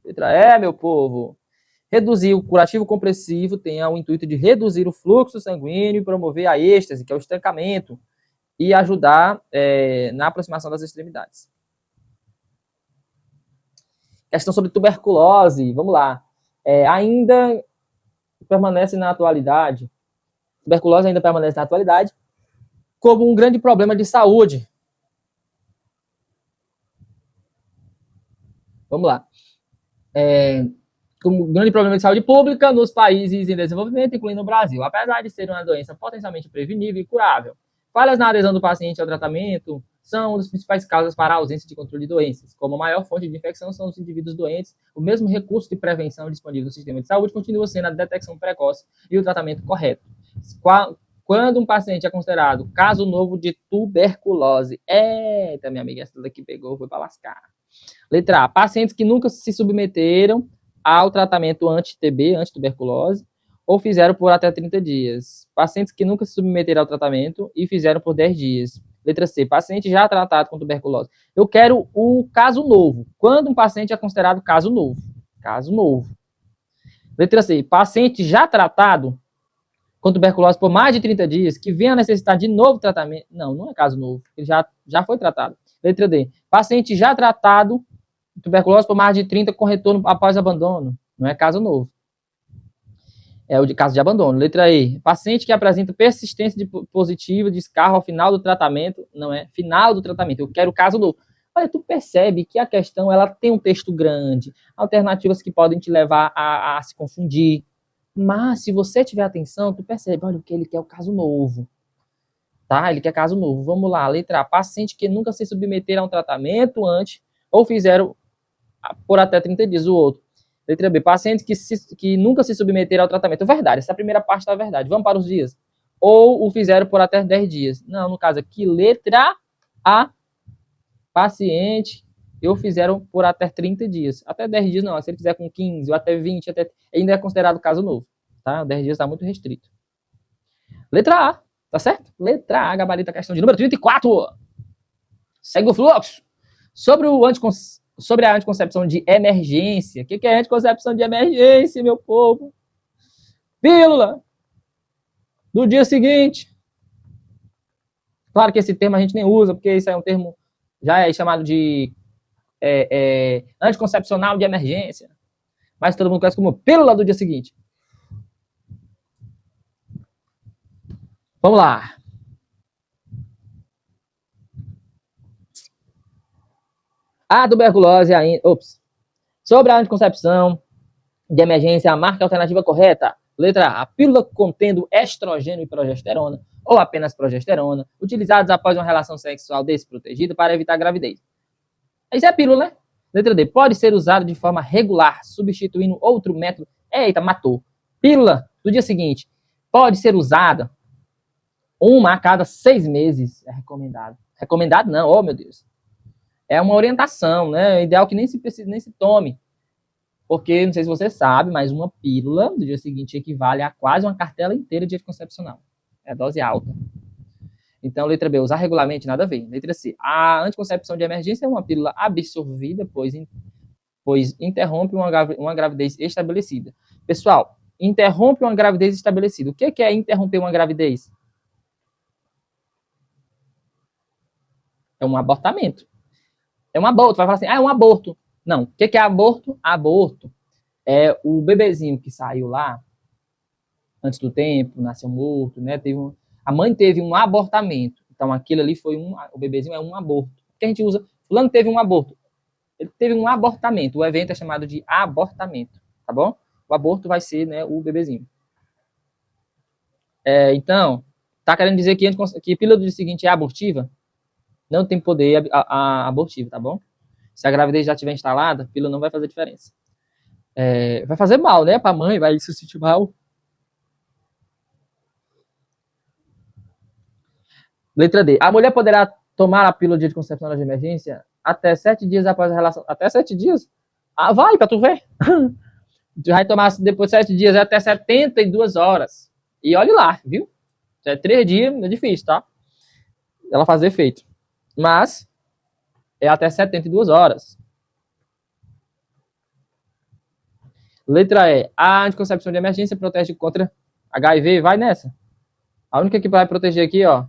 Letra E, meu povo. Reduzir o curativo compressivo tem o intuito de reduzir o fluxo sanguíneo e promover a êxtase, que é o estancamento, e ajudar na aproximação das extremidades. Questão sobre tuberculose, vamos lá. Ainda permanece na atualidade, tuberculose ainda permanece na atualidade como um grande problema de saúde. Vamos lá. Como um grande problema de saúde pública nos países em desenvolvimento, incluindo o Brasil, apesar de ser uma doença potencialmente prevenível e curável. Falhas na adesão do paciente ao tratamento são uma das principais causas para a ausência de controle de doenças. Como a maior fonte de infecção são os indivíduos doentes, o mesmo recurso de prevenção disponível no sistema de saúde continua sendo a detecção precoce e o tratamento correto. Quando um paciente é considerado caso novo de tuberculose, eita, minha amiga, essa daqui pegou, foi para lascar. Letra A, pacientes que nunca se submeteram ao tratamento anti-TB, anti-tuberculose, ou fizeram por até 30 dias. Pacientes que nunca se submeteram ao tratamento e fizeram por 10 dias. Letra C, paciente já tratado com tuberculose. Eu quero o caso novo. Quando um paciente é considerado caso novo? Caso novo. Letra C, paciente já tratado com tuberculose por mais de 30 dias, que venha a necessitar de novo tratamento. Não, não é caso novo, ele já foi tratado. Letra D, paciente já tratado com tuberculose por mais de 30 com retorno após abandono. Não é caso novo. É o de caso de abandono. Letra E, paciente que apresenta persistência positiva de escarro ao final do tratamento. Não é final do tratamento, eu quero caso novo. Olha, tu percebe que a questão ela tem um texto grande, alternativas que podem te levar a se confundir. Mas se você tiver atenção, tu percebe, olha, o que ele quer é o caso novo. Tá? Ele quer caso novo. Vamos lá, letra A. Paciente que nunca se submeteram a um tratamento antes ou fizeram por até 30 dias. O outro. Letra B. Pacientes que nunca se submeteram ao tratamento. Verdade, essa primeira parte é verdade. Vamos para os dias. Ou o fizeram por até 10 dias. Não, no caso aqui, letra A. Paciente e o fizeram por até 30 dias. Até 10 dias não. Se ele fizer com 15 ou até 20, ainda é considerado caso novo. Tá? 10 dias está muito restrito. Letra A. Tá certo? Letra A, gabarita, questão de número 34. Segue o fluxo. Sobre a anticoncepção de emergência. O que é anticoncepção de emergência, meu povo? Pílula do dia seguinte. Claro que esse termo a gente nem usa, porque isso é um termo já é chamado de anticoncepcional de emergência. Mas todo mundo conhece como pílula do dia seguinte. Vamos lá. A tuberculose ainda. Sobre a anticoncepção de emergência, a marca alternativa correta. Letra A. A pílula contendo estrogênio e progesterona, ou apenas progesterona, utilizados após uma relação sexual desprotegida para evitar gravidez. Isso é pílula, né? Letra D. Pode ser usado de forma regular, substituindo outro método. Eita, matou. Pílula do dia seguinte. Pode ser usada uma a cada 6 meses. É recomendado. Recomendado não, oh meu Deus. É uma orientação, né? É ideal que nem se tome. Porque, não sei se você sabe, mas uma pílula do dia seguinte equivale a quase uma cartela inteira de anticoncepcional. É dose alta. Então, letra B, usar regularmente, nada a ver. Letra C, a anticoncepção de emergência é uma pílula absorvida, pois interrompe uma gravidez estabelecida. Pessoal, interrompe uma gravidez estabelecida. O que é interromper uma gravidez? É um abortamento. É um aborto. Vai falar assim, é um aborto. Não. O que é aborto? Aborto é o bebezinho que saiu lá antes do tempo, nasceu morto, né? A mãe teve um abortamento. Então, aquilo ali foi o bebezinho é um aborto. Que a gente usa, fulano teve um aborto. Ele teve um abortamento. O evento é chamado de abortamento, tá bom? O aborto vai ser, né, o bebezinho. Então, tá querendo dizer que pílula do dia seguinte é abortiva? Não tem poder abortivo, tá bom? Se a gravidez já estiver instalada, a pílula não vai fazer diferença. Vai fazer mal, né? Pra mãe, vai se sentir mal. Letra D. A mulher poderá tomar a pílula de anticoncepcional de emergência até 7 dias após a relação. Até 7 dias? Ah, vai, pra tu ver. Tu vai tomar depois de 7 dias até 72 horas. E olhe lá, viu? 3 dias é difícil, tá? Ela fazer efeito. Mas é até 72 horas. Letra E. A anticoncepção de emergência protege contra HIV. Vai nessa. A única que vai proteger aqui, ó.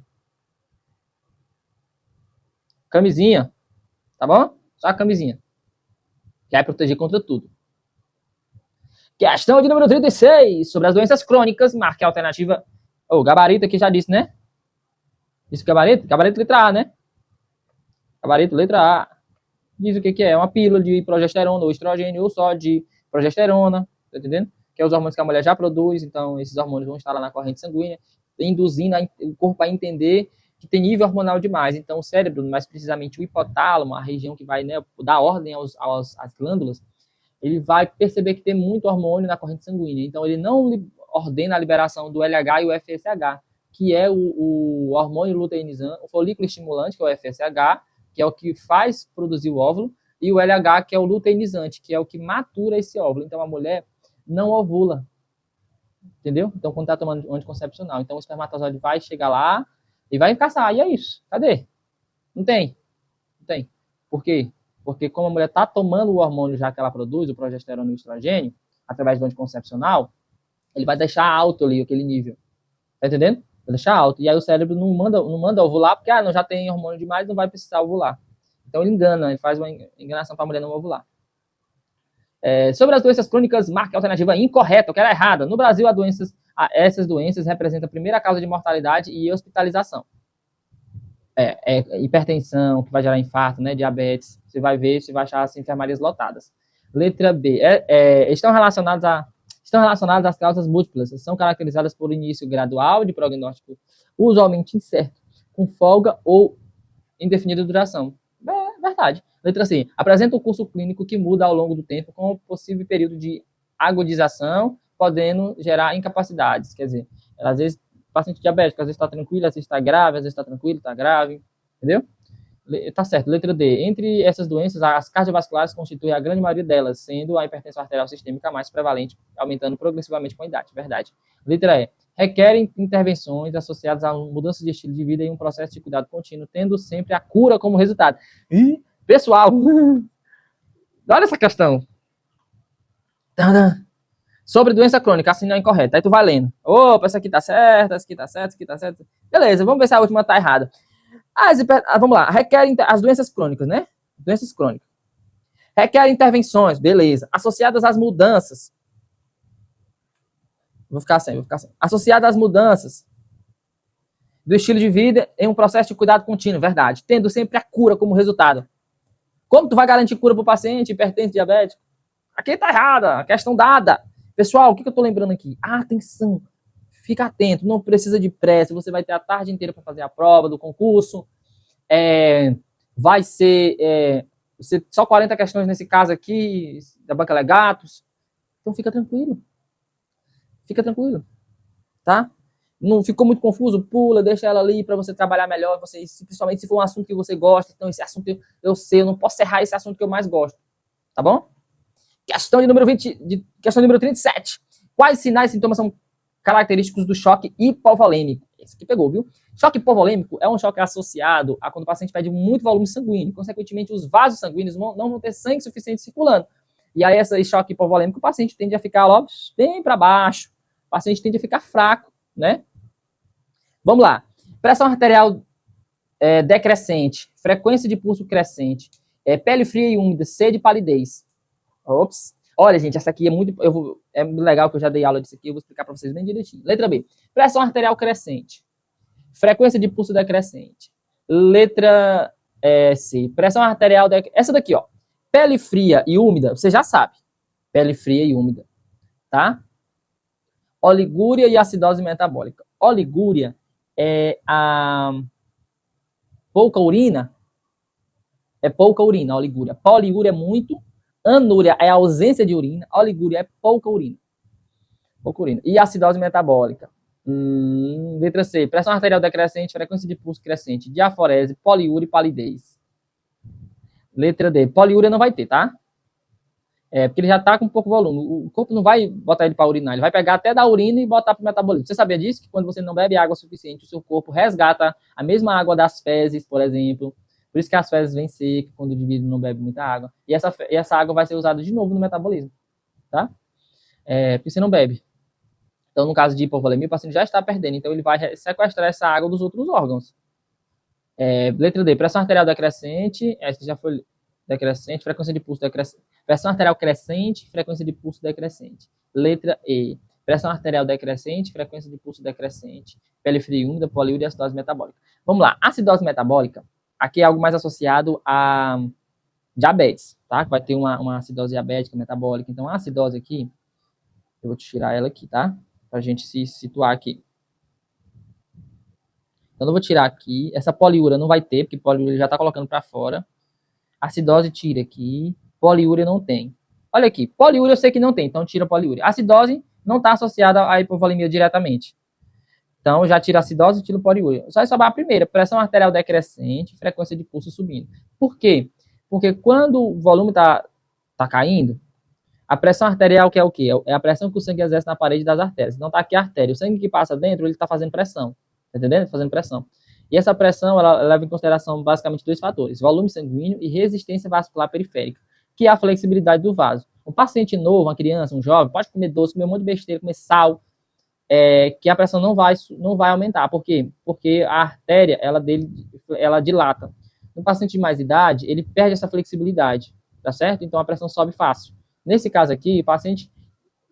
Camisinha. Tá bom? Só a camisinha. Que vai proteger contra tudo. Questão de número 36. Sobre as doenças crônicas. Marque a alternativa. Gabarito aqui já disse, né? Isso gabarito? Gabarito letra A, né? Gabarito letra A. Diz o que é. Uma pílula de progesterona ou estrogênio ou só de progesterona. Tá entendendo? Que é os hormônios que a mulher já produz. Então, esses hormônios vão estar lá na corrente sanguínea, induzindo o corpo a entender que tem nível hormonal demais. Então, o cérebro, mais precisamente o hipotálamo, a região que vai, né, dar ordem às glândulas, ele vai perceber que tem muito hormônio na corrente sanguínea. Então, ele não ordena a liberação do LH e o FSH, que é o hormônio luteinizante, o folículo estimulante, que é o FSH, que é o que faz produzir o óvulo, e o LH, que é o luteinizante, que é o que matura esse óvulo. Então, a mulher não ovula. Entendeu? Então, quando está tomando anticoncepcional. Então, o espermatozoide vai chegar lá e vai caçar. E é isso. Cadê? Não tem. Não tem. Por quê? Porque como a mulher está tomando o hormônio já que ela produz, o progesterona e o estrogênio, através do anticoncepcional, ele vai deixar alto ali aquele nível. Tá entendendo? Vai deixar alto. E aí o cérebro não manda ovular, porque não já tem hormônio demais, não vai precisar ovular. Então ele engana, ele faz uma enganação para a mulher não ovular. Sobre as doenças crônicas, marque a alternativa incorreta, eu quero a errada. No Brasil, essas doenças representam a primeira causa de mortalidade e hospitalização. hipertensão, que vai gerar infarto, né, diabetes. Você vai ver, você vai achar as enfermarias lotadas. Letra B. Estão relacionadas às causas múltiplas. São caracterizadas por início gradual de prognóstico usualmente incerto, com folga ou indefinida duração. É verdade. Letra C. Apresenta um curso clínico que muda ao longo do tempo, com possível período de agudização, podendo gerar incapacidades. Quer dizer, às vezes, paciente diabético, às vezes está tranquilo, às vezes está grave, às vezes está tranquilo, está grave. Entendeu? Tá certo. Letra D. Entre essas doenças, as cardiovasculares constituem a grande maioria delas, sendo a hipertensão arterial sistêmica mais prevalente, aumentando progressivamente com a idade. Verdade. Letra E. Requerem intervenções associadas a mudanças de estilo de vida e um processo de cuidado contínuo, tendo sempre a cura como resultado. E, pessoal, olha essa questão. Sobre doença crônica, assim não é incorreta. Aí tu vai lendo. Opa, essa aqui tá certa, essa aqui tá certa, essa aqui tá certa. Beleza, vamos ver se a última tá errada. Vamos lá. Requerem as doenças crônicas, né? Doenças crônicas. Requerem intervenções, beleza. Associadas às mudanças. Vou ficar sem. Associadas às mudanças do estilo de vida em um processo de cuidado contínuo, verdade. Tendo sempre a cura como resultado. Como tu vai garantir cura para o paciente hipertenso, diabético? Aqui tá errada, a questão dada. Pessoal, o que eu tô lembrando aqui? Atenção, fica atento, não precisa de pressa, você vai ter a tarde inteira para fazer a prova do concurso. Vai ser só 40 questões nesse caso aqui, da Banca Legatos. Então fica tranquilo. Fica tranquilo, tá? Não ficou muito confuso? Pula, deixa ela ali para você trabalhar melhor, principalmente se for um assunto que você gosta. Então esse assunto eu sei, eu não posso errar esse assunto que eu mais gosto, tá bom? Questão número 37. Quais sinais e sintomas são característicos do choque hipovolêmico? Esse aqui pegou, viu? Choque hipovolêmico é um choque associado a quando o paciente perde muito volume sanguíneo. Consequentemente, os vasos sanguíneos não vão ter sangue suficiente circulando. E aí, esse choque hipovolêmico, o paciente tende a ficar logo bem para baixo. O paciente tende a ficar fraco, né? Vamos lá. Pressão arterial decrescente, frequência de pulso crescente, pele fria e úmida, sede e palidez. Ops. Olha, gente, essa aqui é legal que eu já dei aula disso aqui, eu vou explicar para vocês bem direitinho. Letra B. Pressão arterial crescente. Frequência de pulso decrescente. Letra C. Pressão arterial essa daqui, ó. Pele fria e úmida, você já sabe. Pele fria e úmida, tá? Oligúria e acidose metabólica. Oligúria é a pouca urina. É pouca urina, oligúria. Poliúria é muito. Anúria é a ausência de urina. Oligúria é pouca urina. Pouca urina. E acidose metabólica. Letra C. Pressão arterial decrescente, frequência de pulso crescente, diaforese, poliúria e palidez. Letra D. Poliúria não vai ter, tá? Porque ele já tá com pouco volume. O corpo não vai botar ele para urinar. Ele vai pegar até da urina e botar para o metabolismo. Você sabia disso? Que quando você não bebe água suficiente, o seu corpo resgata a mesma água das fezes, por exemplo. Por isso que as fezes vêm secas quando o indivíduo não bebe muita água. E essa água vai ser usada de novo no metabolismo, tá? Porque você não bebe. Então, no caso de hipovolemia, o paciente já está perdendo. Então, ele vai sequestrar essa água dos outros órgãos. Letra D. Pressão arterial decrescente. Essa já foi decrescente. Frequência de pulso decrescente. Pressão arterial crescente. Frequência de pulso decrescente. Letra E. Pressão arterial decrescente. Frequência de pulso decrescente. Pele fria e úmida, poliúria e acidose metabólica. Vamos lá. Acidose metabólica. Aqui é algo mais associado a diabetes, tá? Vai ter uma acidose diabética metabólica. Então, a acidose aqui, eu vou tirar ela aqui, tá? Pra gente se situar aqui. Então, eu vou tirar aqui. Essa poliúria não vai ter, porque poliúria já tá colocando para fora. Acidose tira aqui. Poliúria não tem. Olha aqui. Poliúria eu sei que não tem, então tira poliúria. Acidose não está associada à hipovolemia diretamente. Então, já tira a acidose e tira o poliúria. Só vai sobrar a primeira, pressão arterial decrescente, frequência de pulso subindo. Por quê? Porque quando o volume tá caindo, a pressão arterial, que é o quê? É a pressão que o sangue exerce na parede das artérias. Então, tá aqui a artéria. O sangue que passa dentro, ele tá fazendo pressão. Tá entendendo? Fazendo pressão. E essa pressão, ela leva em consideração basicamente dois fatores: volume sanguíneo e resistência vascular periférica, que é a flexibilidade do vaso. Um paciente novo, uma criança, um jovem, pode comer doce, comer um monte de besteira, comer sal, que a pressão não vai aumentar. Por quê? Porque a artéria, ela dilata. No paciente de mais idade, ele perde essa flexibilidade, tá certo? Então a pressão sobe fácil. Nesse caso aqui, o paciente,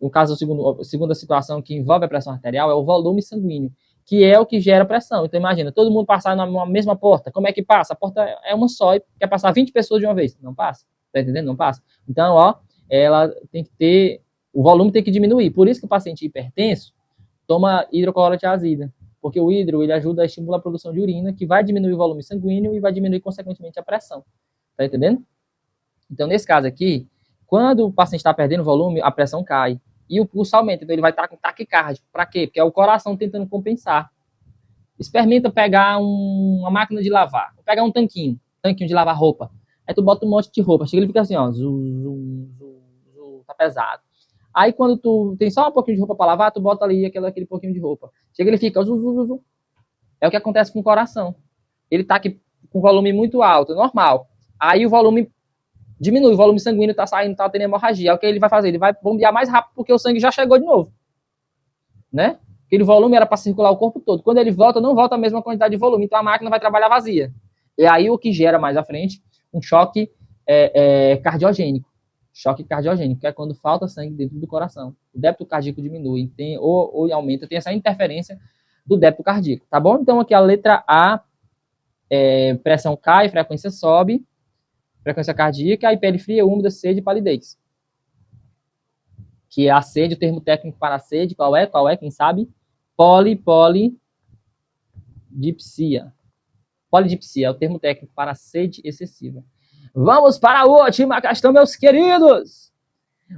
no caso, a segunda situação que envolve a pressão arterial é o volume sanguíneo, que é o que gera pressão. Então, imagina, todo mundo passar numa mesma porta. Como é que passa? A porta é uma só e quer passar 20 pessoas de uma vez. Não passa. Tá entendendo? Não passa. Então, ó, ela tem que ter... O volume tem que diminuir. Por isso que o paciente hipertenso toma hidroclorotiazida. Porque o hidro, ele ajuda a estimular a produção de urina, que vai diminuir o volume sanguíneo e vai diminuir, consequentemente, a pressão. Tá entendendo? Então, nesse caso aqui, quando o paciente está perdendo volume, a pressão cai. E o pulso aumenta, então ele vai estar com taquicárdia. Para quê? Porque é o coração tentando compensar. Experimenta pegar uma máquina de lavar. Pegar um tanquinho de lavar roupa. Aí tu bota um monte de roupa. Chega ele fica assim, ó. Tá pesado. Aí quando tu tem só um pouquinho de roupa para lavar, tu bota ali aquele pouquinho de roupa. Chega ele fica... É o que acontece com o coração. Ele tá aqui com volume muito alto, normal. Aí o volume diminui, o volume sanguíneo tá saindo, tá tendo hemorragia. O que ele vai fazer? Ele vai bombear mais rápido porque o sangue já chegou de novo. Né? Aquele volume era para circular o corpo todo. Quando ele volta, não volta a mesma quantidade de volume. Então a máquina vai trabalhar vazia. E aí o que gera mais à frente um choque cardiogênico. Choque cardiogênico, que é quando falta sangue dentro do coração. O débito cardíaco diminui ou aumenta. Tem essa interferência do débito cardíaco. Tá bom? Então aqui a letra A, pressão cai, frequência sobe. Frequência cardíaca, a pele fria, úmida, sede e palidez. Que é a sede, o termo técnico para a sede, qual é? Quem sabe? Polidipsia. Polidipsia é o termo técnico para a sede excessiva. Vamos para a última questão, meus queridos.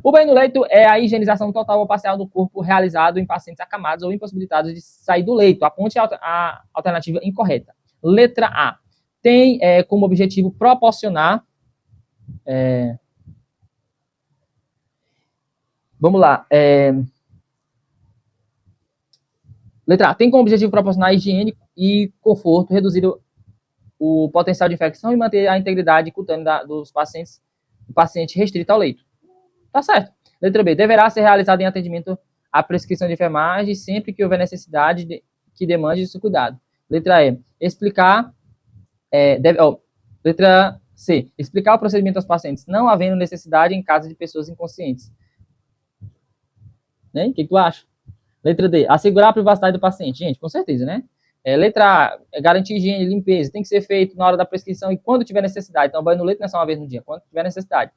O banho no leito é a higienização total ou parcial do corpo realizado em pacientes acamados ou impossibilitados de sair do leito. Aponte a alternativa incorreta. Letra A. Tem como objetivo proporcionar... Vamos lá. Letra A. Tem como objetivo proporcionar higiene e conforto, reduzir o potencial de infecção e manter a integridade cutânea dos pacientes, do paciente restrito ao leito. Tá certo. Letra B. Deverá ser realizado em atendimento à prescrição de enfermagem sempre que houver necessidade que demande esse cuidado. Letra E. Letra C. Explicar o procedimento aos pacientes, não havendo necessidade em caso de pessoas inconscientes. Né? O que tu acha? Letra D. Assegurar a privacidade do paciente. Gente, com certeza, né? Letra A. Garantir higiene e limpeza. Tem que ser feito na hora da prescrição e quando tiver necessidade. Então, banho no leito não é só uma vez no dia, quando tiver necessidade.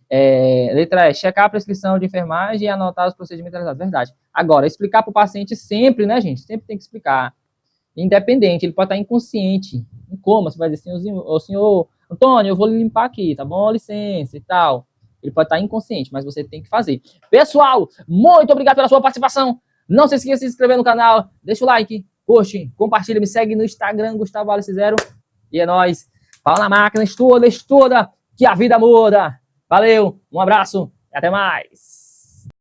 Letra E. Checar a prescrição de enfermagem e anotar os procedimentos realizados. Verdade. Agora, explicar para o paciente sempre, né, gente? Sempre tem que explicar. Independente, ele pode estar inconsciente, em coma. Você vai dizer assim, senhor Antônio, eu vou limpar aqui, tá bom? Licença e tal. Ele pode estar inconsciente, mas você tem que fazer. Pessoal, muito obrigado pela sua participação. Não se esqueça de se inscrever no canal, deixa o like, curte, compartilha, me segue no Instagram, Gustavo Alice Zero. E é nóis. Pau na máquina, estuda, que a vida muda. Valeu, um abraço e até mais.